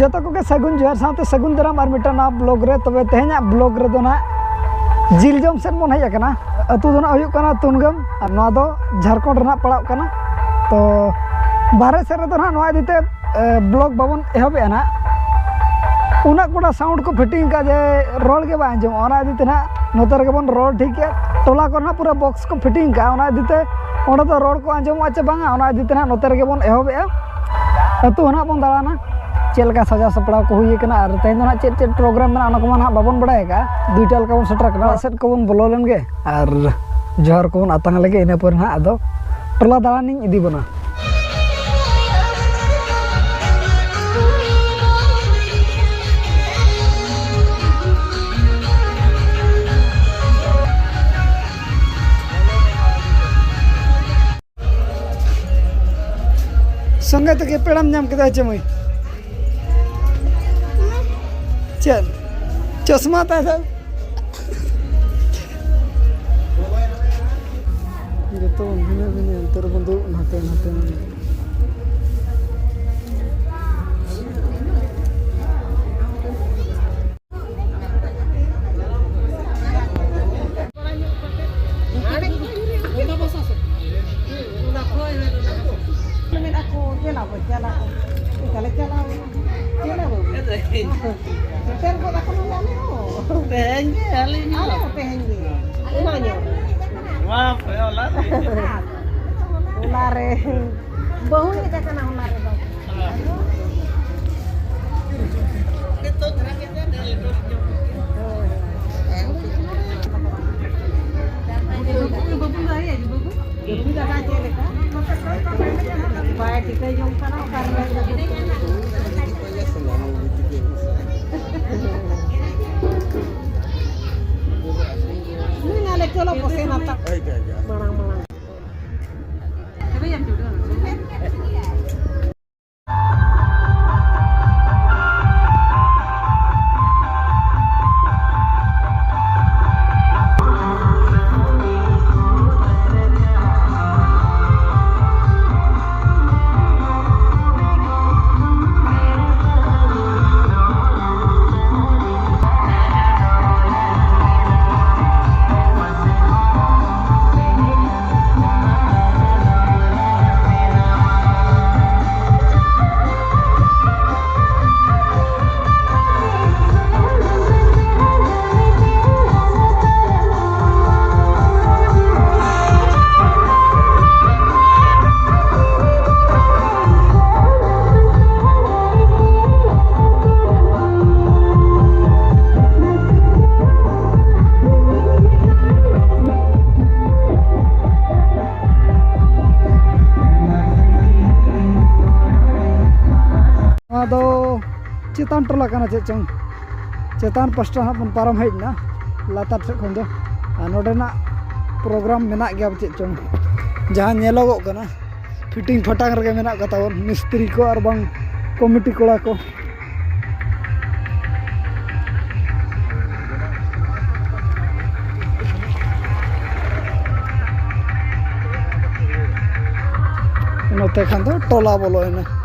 जोतो को सगुन जोहर साथे सगुन दराम और मिटा ना ब्लॉग रे तबे तेहना ब्लॉग रे दो ना जिल जम सेन मन हज आकना अतु दो ना हुयुग कना तुनगम और नवा दो झारखंड रना पड़ाव कना तो बाहरे से रे दो ना नवा इदीते ब्लॉग बाबन एहबे ना उना गुड़ा साउंड को फिटिंग का जे रोल के बा अंजम ओना इदीते ना नोतर के बन रोल ठीक है टोला को ना पूरा बॉक्स को फिटिंग का ओना इदीते ओना तो रोल को अंजम आचे बांगा ओना इदीते ना नोतर के बन एहबे अतु ना बन दालाना चेलका सजा सपड़ा को हुई कना और तेन ना चेत चेत प्रोग्राम में ना को ना बाबन बड़ाय का दुईटा लका बन सेटर कना सेट को बन बोलो लेन गे और जोहर को बन आतंग लगे इना पर ना आदो टोला दालानी इदी बना संगे तक पेड़ाम नाम के चमई चल चश्मा था सब तो भिन्न भिन्न अंतर बंधु नाते नाते चेतान टोला कना चे चंग चेतान पास्टा बन पारम हेजना लातार से खन दो नोडेना प्रोग्राम मेना गया चे चंग जहां नेलोगो कना फिटिंग फटांग रगे मेना कतावन मिस्त्री को और बांग कमिटी कोड़ा को नोते खान दो टोला बोलो है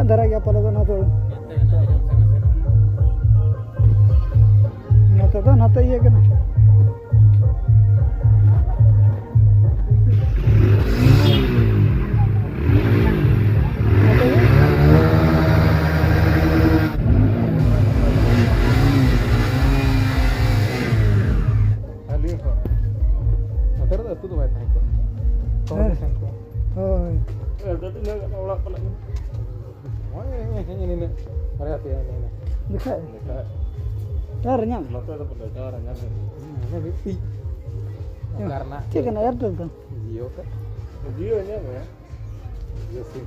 धरा गया पहले तो नाते ये orang pernah ini. Oh ini. Perhatian ini. Dekat. Caranya. Loto itu pada caranya. Ini pipi. Karena. Cik kan Airtel kan. Jio kan. Jio nya ya. Jio sih.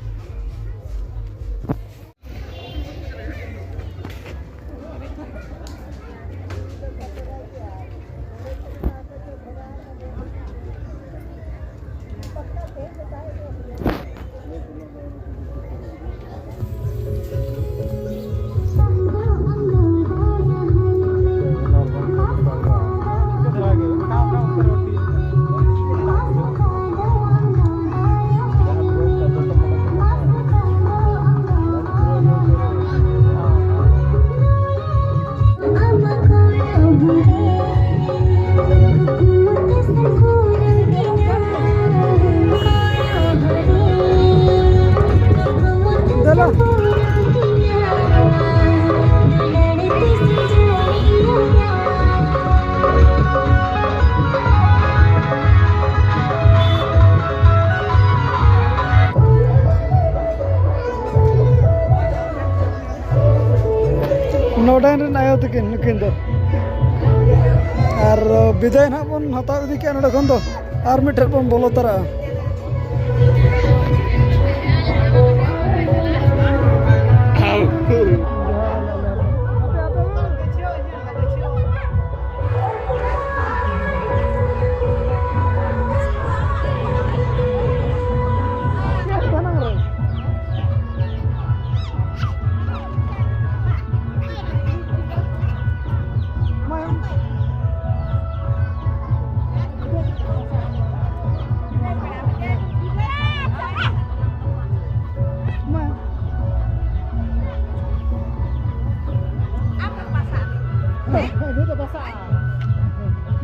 नोडाइन रन आयो तकिन नुकिन दो और विदाय ना बन हताव इदी के नडे खन दो और मिठर बन बोलो तरा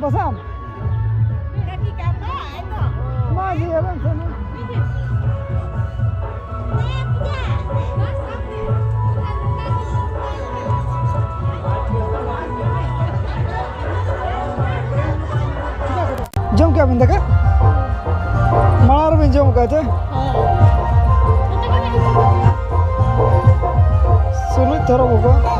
Basam. Kaki kapal itu. Masih ya bang sana. Jom क्या बंदा का? मार में जम कहते? सुनो थोड़ा बोको.